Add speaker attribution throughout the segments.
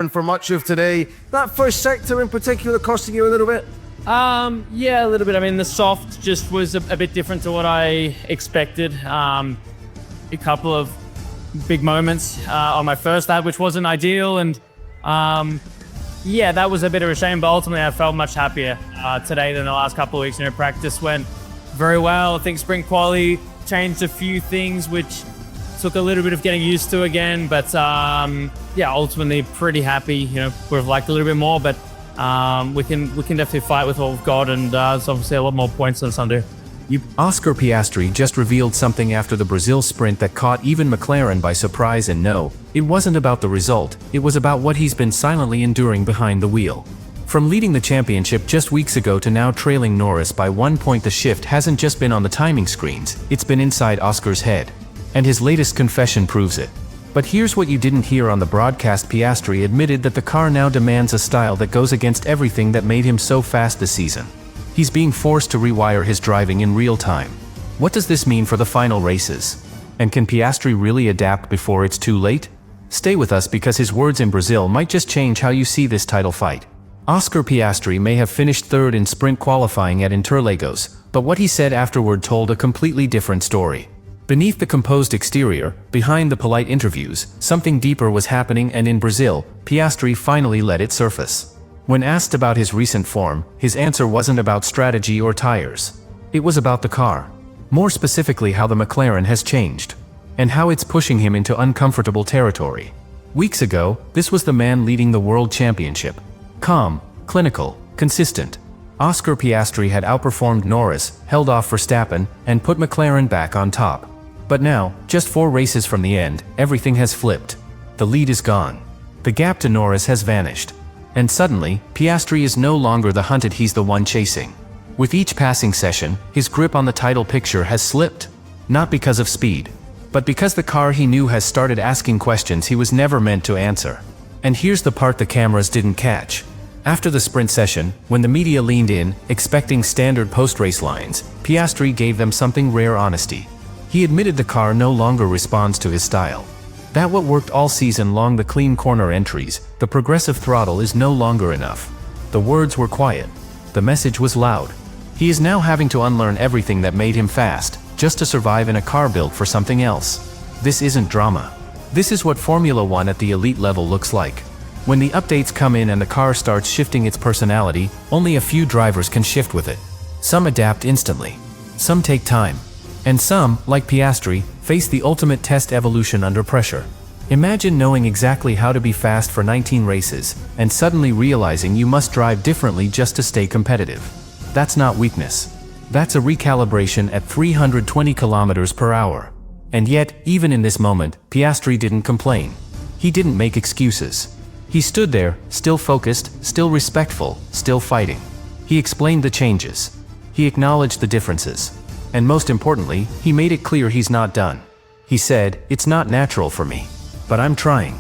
Speaker 1: And for much of today, that first sector in particular costing you a little bit?
Speaker 2: Yeah, a little bit. I mean, the soft just was a bit different to what I expected. A couple of big moments on my first lap, which wasn't ideal, and yeah, that was a bit of a shame, but ultimately I felt much happier today than the last couple of weeks. Practice went very well. I think sprint quali changed a few things, which took a little bit of getting used to again, but yeah, ultimately pretty happy. Would have liked a little bit more, but we can definitely fight with what we've got, and there's obviously a lot more points on Sunday.
Speaker 3: Oscar Piastri just revealed something after the Brazil sprint that caught even McLaren by surprise, and no, it wasn't about the result, it was about what he's been silently enduring behind the wheel. From leading the championship just weeks ago to now trailing Norris by 1 point, the shift hasn't just been on the timing screens, it's been inside Oscar's head. And his latest confession proves it. But here's what you didn't hear on the broadcast. Piastri admitted that the car now demands a style that goes against everything that made him so fast this season. He's being forced to rewire his driving in real time. What does this mean for the final races? And can Piastri really adapt before it's too late? Stay with us, because his words in Brazil might just change how you see this title fight. Oscar Piastri may have finished third in sprint qualifying at Interlagos, but what he said afterward told a completely different story. Beneath the composed exterior, behind the polite interviews, something deeper was happening, and in Brazil, Piastri finally let it surface. When asked about his recent form, his answer wasn't about strategy or tires. It was about the car. More specifically, how the McLaren has changed, and how it's pushing him into uncomfortable territory. Weeks ago, this was the man leading the World Championship. Calm, clinical, consistent. Oscar Piastri had outperformed Norris, held off Verstappen, and put McLaren back on top. But now, just 4 races from the end, everything has flipped. The lead is gone. The gap to Norris has vanished. And suddenly, Piastri is no longer the hunted, he's the one chasing. With each passing session, his grip on the title picture has slipped. Not because of speed, but because the car he knew has started asking questions he was never meant to answer. And here's the part the cameras didn't catch. After the sprint session, when the media leaned in, expecting standard post-race lines, Piastri gave them something rare: honesty. He admitted the car no longer responds to his style. That what worked all season long, the clean corner entries, the progressive throttle, is no longer enough. The words were quiet. The message was loud. He is now having to unlearn everything that made him fast, just to survive in a car built for something else. This isn't drama. This is what Formula One at the elite level looks like. When the updates come in and the car starts shifting its personality, only a few drivers can shift with it. Some adapt instantly. Some take time. And some, like Piastri, face the ultimate test: evolution under pressure. Imagine knowing exactly how to be fast for 19 races, and suddenly realizing you must drive differently just to stay competitive. That's not weakness. That's a recalibration at 320 kilometers per hour. And yet, even in this moment, Piastri didn't complain. He didn't make excuses. He stood there, still focused, still respectful, still fighting. He explained the changes. He acknowledged the differences. And most importantly, he made it clear he's not done. He said, "It's not natural for me, but I'm trying."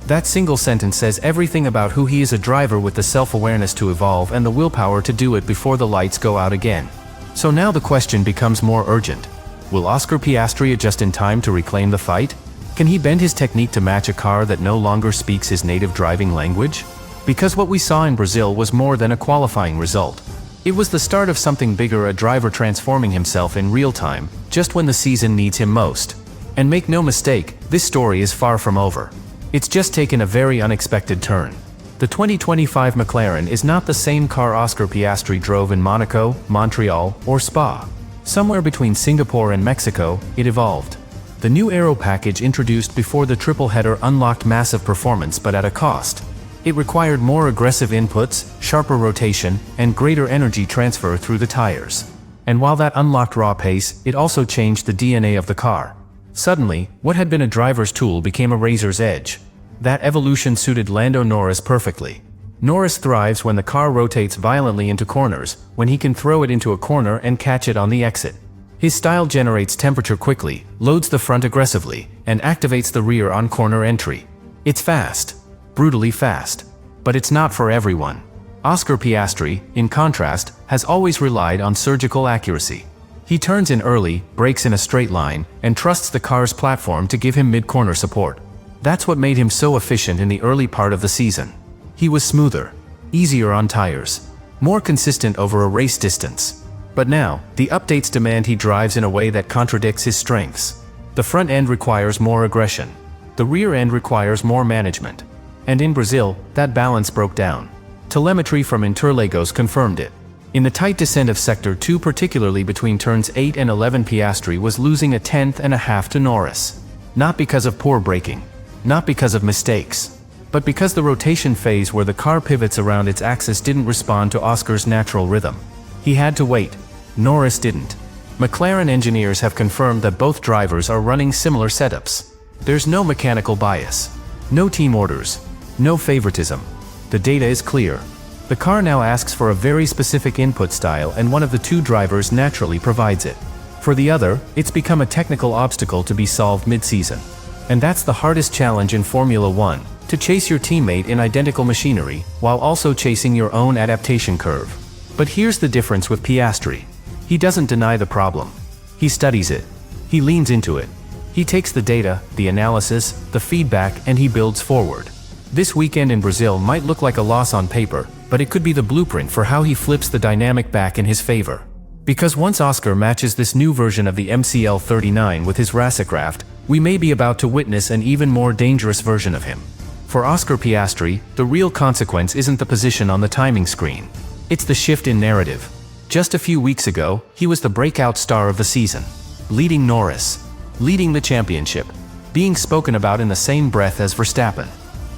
Speaker 3: That single sentence says everything about who he is: a driver with the self-awareness to evolve and the willpower to do it before the lights go out again. So now the question becomes more urgent. Will Oscar Piastri adjust in time to reclaim the fight? Can he bend his technique to match a car that no longer speaks his native driving language? Because what we saw in Brazil was more than a qualifying result. It was the start of something bigger: a driver transforming himself in real time, just when the season needs him most. And make no mistake, this story is far from over. It's just taken a very unexpected turn. The 2025 McLaren is not the same car Oscar Piastri drove in Monaco, Montreal, or Spa. Somewhere between Singapore and Mexico, it evolved. The new aero package introduced before the triple header unlocked massive performance, but at a cost. It required more aggressive inputs, sharper rotation, and greater energy transfer through the tires. And while that unlocked raw pace, it also changed the DNA of the car. Suddenly, what had been a driver's tool became a razor's edge. That evolution suited Lando Norris perfectly. Norris thrives when the car rotates violently into corners, when he can throw it into a corner and catch it on the exit. His style generates temperature quickly, loads the front aggressively, and activates the rear on corner entry. It's fast. Brutally fast. But it's not for everyone. Oscar Piastri, in contrast, has always relied on surgical accuracy. He turns in early, brakes in a straight line, and trusts the car's platform to give him mid-corner support. That's what made him so efficient in the early part of the season. He was smoother, easier on tires, more consistent over a race distance. But now, the updates demand he drives in a way that contradicts his strengths. The front end requires more aggression. The rear end requires more management. And in Brazil, that balance broke down. Telemetry from Interlagos confirmed it. In the tight descent of Sector 2, particularly between turns 8 and 11, Piastri was losing a tenth and a half to Norris. Not because of poor braking, not because of mistakes, but because the rotation phase where the car pivots around its axis didn't respond to Oscar's natural rhythm. He had to wait. Norris didn't. McLaren engineers have confirmed that both drivers are running similar setups. There's no mechanical bias, no team orders, no favoritism. The data is clear. The car now asks for a very specific input style, and one of the two drivers naturally provides it. For the other, it's become a technical obstacle to be solved mid-season. And that's the hardest challenge in Formula One, to chase your teammate in identical machinery, while also chasing your own adaptation curve. But here's the difference with Piastri. He doesn't deny the problem. He studies it. He leans into it. He takes the data, the analysis, the feedback, and he builds forward. This weekend in Brazil might look like a loss on paper, but it could be the blueprint for how he flips the dynamic back in his favor. Because once Oscar matches this new version of the MCL39 with his Racecraft, we may be about to witness an even more dangerous version of him. For Oscar Piastri, the real consequence isn't the position on the timing screen. It's the shift in narrative. Just a few weeks ago, he was the breakout star of the season, leading Norris, leading the championship, being spoken about in the same breath as Verstappen.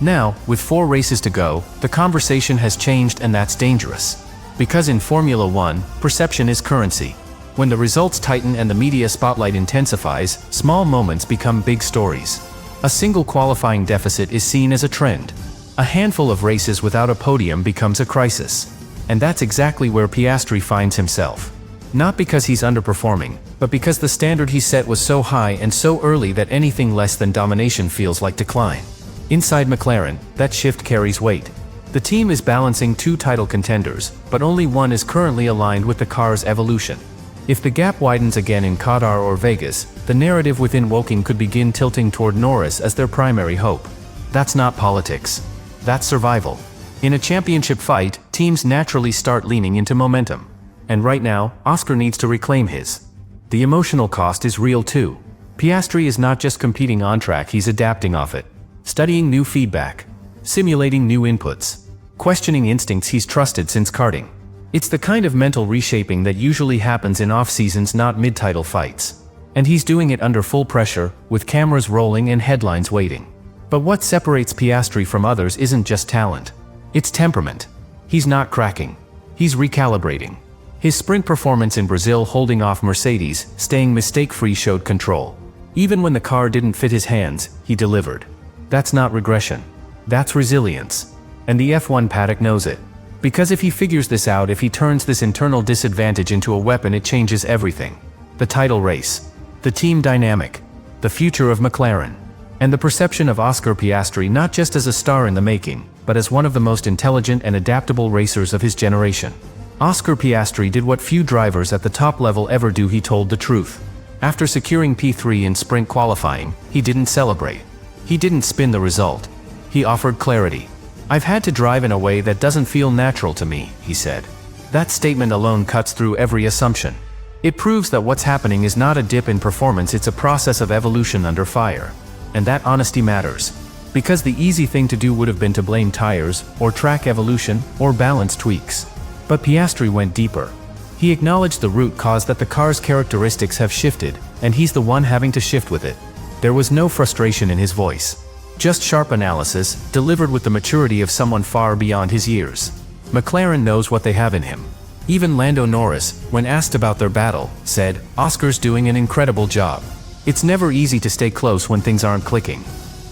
Speaker 3: Now, with 4 races to go, the conversation has changed, and that's dangerous. Because in Formula One, perception is currency. When the results tighten and the media spotlight intensifies, small moments become big stories. A single qualifying deficit is seen as a trend. A handful of races without a podium becomes a crisis. And that's exactly where Piastri finds himself. Not because he's underperforming, but because the standard he set was so high and so early that anything less than domination feels like decline. Inside McLaren, that shift carries weight. The team is balancing 2 title contenders, but only one is currently aligned with the car's evolution. If the gap widens again in Qatar or Vegas, the narrative within Woking could begin tilting toward Norris as their primary hope. That's not politics. That's survival. In a championship fight, teams naturally start leaning into momentum. And right now, Oscar needs to reclaim his. The emotional cost is real too. Piastri is not just competing on track, he's adapting off it. Studying new feedback, simulating new inputs, questioning instincts he's trusted since karting. It's the kind of mental reshaping that usually happens in off-seasons, not mid-title fights. And he's doing it under full pressure, with cameras rolling and headlines waiting. But what separates Piastri from others isn't just talent. It's temperament. He's not cracking. He's recalibrating. His sprint performance in Brazil, holding off Mercedes, staying mistake-free, showed control. Even when the car didn't fit his hands, he delivered. That's not regression. That's resilience. And the F1 paddock knows it. Because if he figures this out, if he turns this internal disadvantage into a weapon, it changes everything. The title race, the team dynamic, the future of McLaren, and the perception of Oscar Piastri not just as a star in the making, but as one of the most intelligent and adaptable racers of his generation. Oscar Piastri did what few drivers at the top level ever do. He told the truth. After securing P3 in sprint qualifying, he didn't celebrate. He didn't spin the result. He offered clarity. "I've had to drive in a way that doesn't feel natural to me," he said. That statement alone cuts through every assumption. It proves that what's happening is not a dip in performance, it's a process of evolution under fire. And that honesty matters. Because the easy thing to do would have been to blame tires, or track evolution, or balance tweaks. But Piastri went deeper. He acknowledged the root cause, that the car's characteristics have shifted, and he's the one having to shift with it. There was no frustration in his voice. Just sharp analysis, delivered with the maturity of someone far beyond his years. McLaren knows what they have in him. Even Lando Norris, when asked about their battle, said, "Oscar's doing an incredible job. It's never easy to stay close when things aren't clicking."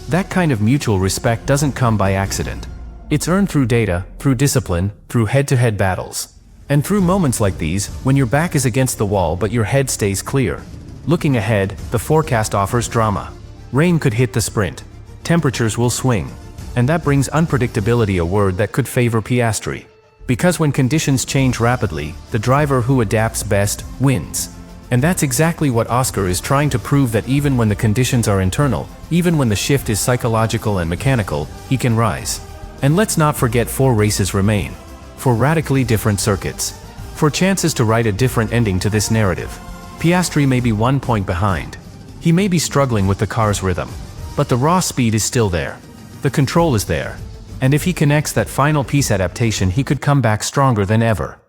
Speaker 3: That kind of mutual respect doesn't come by accident. It's earned through data, through discipline, through head-to-head battles. And through moments like these, when your back is against the wall but your head stays clear. Looking ahead, the forecast offers drama. Rain could hit the sprint. Temperatures will swing. And that brings unpredictability, a word that could favor Piastri. Because when conditions change rapidly, the driver who adapts best wins. And that's exactly what Oscar is trying to prove, that even when the conditions are internal, even when the shift is psychological and mechanical, he can rise. And let's not forget 4 races remain. 4 radically different circuits. 4 chances to write a different ending to this narrative. Piastri may be 1 point behind. He may be struggling with the car's rhythm. But the raw speed is still there. The control is there. And if he connects that final piece adaptation, he could come back stronger than ever.